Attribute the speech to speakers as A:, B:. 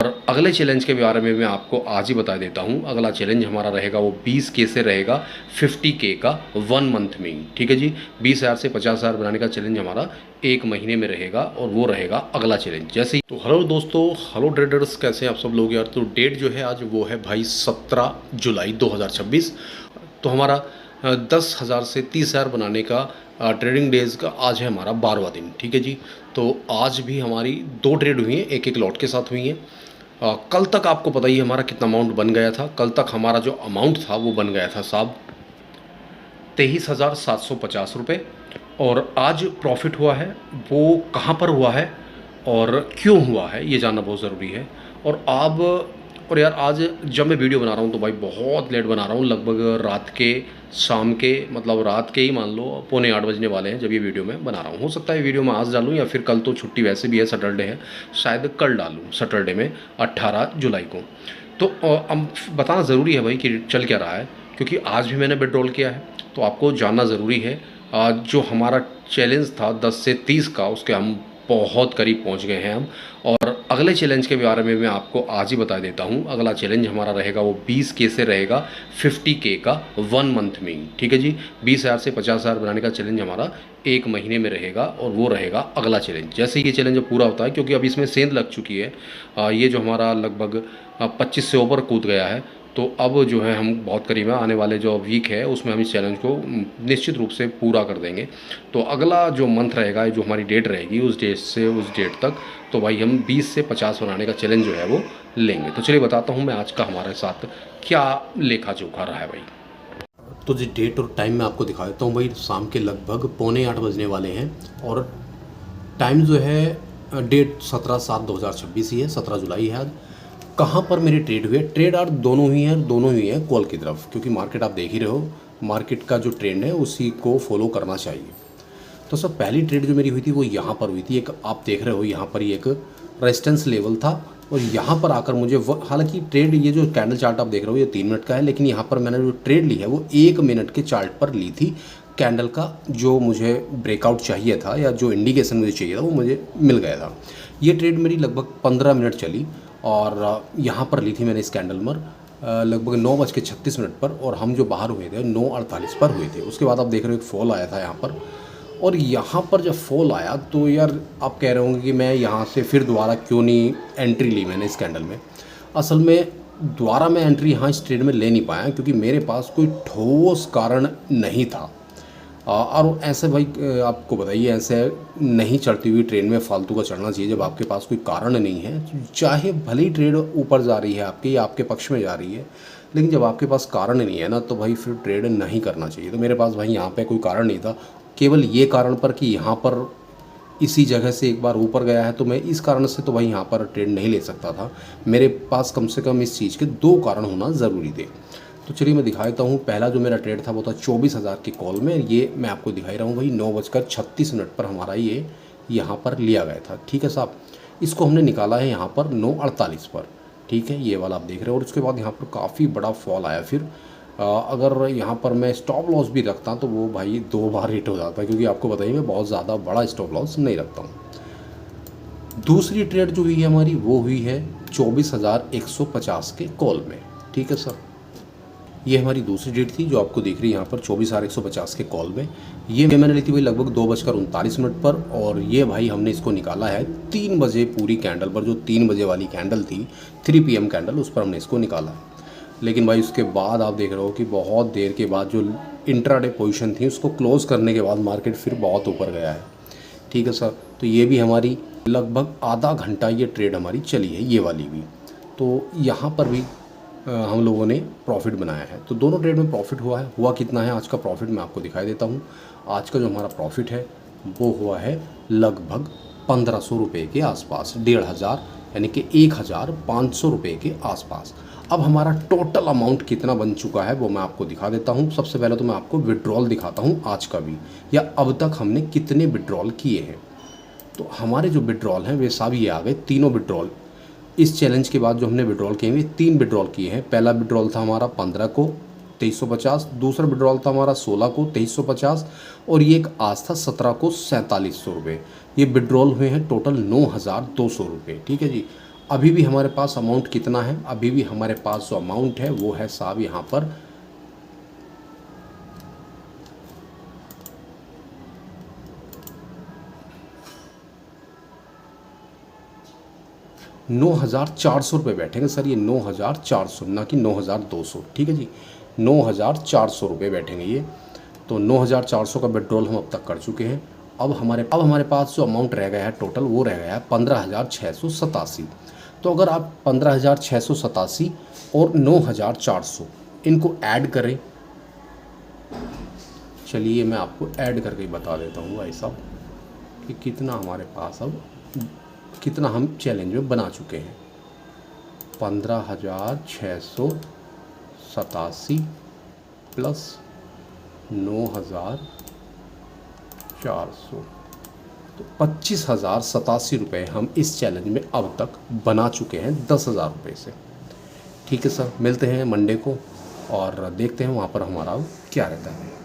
A: और अगले चैलेंज के बारे में मैं आपको आज ही बता देता हूँ। अगला चैलेंज हमारा रहेगा वो 20K से रहेगा 50K का 1 मंथ में ही। ठीक है जी, 20,000 से 50,000 बनाने का चैलेंज हमारा 1 महीने में रहेगा और वो रहेगा अगला चैलेंज। जैसे ही तो हेलो दोस्तों, हेलो ट्रेडर्स, कैसे हैं आप सब लोग यार। तो डेट जो है आज वो है भाई 17 जुलाई 2026। तो हमारा 10,000 से 30,000 बनाने का ट्रेडिंग डेज़ का आज है हमारा 12वां दिन। ठीक है जी, तो आज भी हमारी 2 ट्रेड हुई हैं, एक एक लॉट के साथ हुई हैं। कल तक आपको पता ही है हमारा कितना अमाउंट बन गया था। कल तक हमारा जो अमाउंट था वो बन गया था साहब 23,750 रुपये। और आज प्रॉफिट हुआ है, वो कहाँ पर हुआ है और क्यों हुआ है ये जानना बहुत ज़रूरी है। और अब और यार आज जब मैं वीडियो बना रहा हूँ तो भाई बहुत लेट बना रहा हूँ, लगभग रात के शाम के मतलब रात के ही मान लो 7:45 बजने वाले हैं जब ये वीडियो मैं बना रहा हूँ। हो सकता है वीडियो मैं आज डालूँ या फिर कल, तो छुट्टी वैसे भी है, सैटरडे है, शायद कल डालूँ सैटरडे में 18 जुलाई को। तो अब बताना ज़रूरी है भाई कि चल क्या रहा है, क्योंकि आज भी मैंने विड्रॉल किया है तो आपको जानना ज़रूरी है। जो हमारा चैलेंज था 10 से 30 का, उसके हम बहुत करीब पहुंच गए हैं हम। और अगले चैलेंज के बारे में मैं आपको आज ही बता देता हूं। अगला चैलेंज हमारा रहेगा वो 20K से रहेगा 50K का 1 मंथ में ही। ठीक है जी, 20,000 से 50,000 बनाने का चैलेंज हमारा 1 महीने में रहेगा और वो रहेगा अगला चैलेंज। जैसे ही ये चैलेंज पूरा होता है, क्योंकि अब इसमें सेंध लग चुकी है, ये जो हमारा लगभग 25 से ऊपर कूद गया है, तो अब जो है हम बहुत करीब है, आने वाले जो वीक है उसमें हम इस चैलेंज को निश्चित रूप से पूरा कर देंगे। तो अगला जो मंथ रहेगा, जो हमारी डेट रहेगी, उस डेट से उस डेट तक तो भाई हम 20 से 50 बनाने का चैलेंज जो है वो लेंगे। तो चलिए बताता हूँ मैं आज का हमारे साथ क्या लेखा जोखा रहा है भाई। तो जी डेट और टाइम मैं आपको दिखा देता हूँ भाई। शाम के लगभग 7:45 बजने वाले हैं और टाइम जो है डेट 17/7/2026 ही है, 17 जुलाई है आज। कहाँ पर मेरी ट्रेड हुई है, ट्रेड आर दोनों हुई हैं कॉल की तरफ, क्योंकि मार्केट आप देख ही रहे हो, मार्केट का जो ट्रेंड है उसी को फॉलो करना चाहिए। तो सब पहली ट्रेड जो मेरी हुई थी वो यहाँ पर हुई थी। एक आप देख रहे हो यहाँ पर ये एक रेजिस्टेंस लेवल था और यहाँ पर आकर मुझे हालांकि ट्रेड, ये जो कैंडल चार्ट आप देख रहे हो ये 3 मिनट का है, लेकिन यहाँ पर मैंने जो ट्रेड ली है वो 1 मिनट के चार्ट पर ली थी। कैंडल का जो मुझे ब्रेकआउट चाहिए था या जो इंडिकेशन मुझे चाहिए था वो मुझे मिल गया था। ये ट्रेड मेरी लगभग 15 मिनट चली और यहाँ पर ली थी मैंने इस कैंडल में लगभग 9:36 पर, और हम जो बाहर हुए थे 9:48 पर हुए थे। उसके बाद आप देख रहे हो एक फॉल आया था यहाँ पर, और यहाँ पर जब फॉल आया तो यार आप कह रहे होंगे कि मैं यहाँ से फिर दोबारा क्यों नहीं एंट्री ली मैंने इस कैंडल में। असल में दोबारा मैं एंट्री यहाँ इस ट्रेड में ले नहीं पाया क्योंकि मेरे पास कोई ठोस कारण नहीं था। और ऐसे भाई आपको बताइए, ऐसे नहीं चढ़ती हुई ट्रेन में फालतू का चढ़ना चाहिए जब आपके पास कोई कारण नहीं है। चाहे भले ही ट्रेड ऊपर जा रही है आपकी या आपके पक्ष में जा रही है, लेकिन जब आपके पास कारण नहीं है ना तो भाई फिर ट्रेड नहीं करना चाहिए। तो मेरे पास भाई यहाँ पे कोई कारण नहीं था, केवल ये कारण पर कि यहाँ पर इसी जगह से एक बार ऊपर गया है, तो मैं इस कारण से तो भाई यहाँ पर ट्रेड नहीं ले सकता था। मेरे पास कम से कम इस चीज़ के 2 कारण होना ज़रूरी थे। तो चलिए मैं दिखा देता हूँ। पहला जो मेरा ट्रेड था वो था 24,000 की कॉल में। ये मैं आपको दिखाई रहा हूँ भाई, 9:36 पर हमारा ये यहाँ पर लिया गया था। ठीक है साहब, इसको हमने निकाला है यहाँ पर 9:48 पर। ठीक है, ये वाला आप देख रहे हो। और उसके बाद यहाँ पर काफ़ी बड़ा फॉल आया। फिर अगर यहाँ पर मैं स्टॉप लॉस भी रखता तो वो भाई 2 बार हिट हो जाता, क्योंकि आपको बताइए मैं बहुत ज़्यादा बड़ा स्टॉप लॉस नहीं रखता हूँ। दूसरी ट्रेड जो हुई है हमारी वो हुई है 24,150 के कॉल में। ठीक है सर, ये हमारी दूसरी डेट थी जो आपको दिख रही है यहाँ पर 24,150 के कॉल में। ये मैंने ली थी भाई लगभग 2:39 पर, और ये भाई हमने इसको निकाला है 3 बजे पूरी कैंडल पर। जो 3 बजे वाली कैंडल थी, 3 PM कैंडल, उस पर हमने इसको निकाला है। लेकिन भाई उसके बाद आप देख रहे हो कि बहुत देर के बाद जो इंट्राडे पोजीशन थी उसको क्लोज़ करने के बाद मार्केट फिर बहुत ऊपर गया है। ठीक है सर, तो ये भी हमारी लगभग आधा घंटा ये ट्रेड हमारी चली है, ये वाली भी। तो यहाँ पर भी हम लोगों ने प्रॉफिट बनाया है। तो दोनों ट्रेड में प्रॉफिट हुआ है। हुआ कितना है आज का प्रॉफिट मैं आपको दिखाई देता हूँ। आज का जो हमारा प्रॉफिट है वो हुआ है लगभग 1,500 रुपये के आसपास, 1,500 यानी कि 1,500 रुपये के आसपास। अब हमारा टोटल अमाउंट कितना बन चुका है वो मैं आपको दिखा देता हूँ। सबसे पहले तो मैं आपको विड्रॉल दिखाता हूँ आज का भी, या अब तक हमने कितने विड्रॉल किए हैं। तो हमारे जो विड्रॉल हैं वे सब ये आ गए, तीनों विड्रॉल इस चैलेंज के बाद जो हमने विड्रॉल किए हैं, 3 विड्रॉल किए हैं। पहला विड्रॉल था हमारा 15 को 2350, दूसरा विड्रॉल था हमारा 16 को 2350, और ये एक आज था 17 को 4700 रुपये। ये विड्रॉल हुए हैं टोटल 9,200 रुपये। ठीक है जी। अभी भी हमारे पास अमाउंट कितना है, अभी भी हमारे पास जो अमाउंट है वो है साहब यहाँ पर 9,400 रुपये बैठेंगे सर। ये 9,400 ना कि 9,200, ठीक है जी, 9,400 रुपये बैठेंगे ये। तो 9,400 का विड्रॉल हम अब तक कर चुके हैं। अब हमारे पास जो अमाउंट रह गया है टोटल, वो रह गया है 15,687। तो अगर आप 15,687 और 9,400 इनको ऐड करें, चलिए मैं आपको ऐड करके बता देता हूँ भाई साहब कि कितना हमारे पास अब, कितना हम चैलेंज में बना चुके हैं। 15,687 प्लस 9,400, तो 25,087 रुपये हम इस चैलेंज में अब तक बना चुके हैं 10,000 रुपये से। ठीक है सर, मिलते हैं मंडे को और देखते हैं वहाँ पर हमारा क्या रहता है।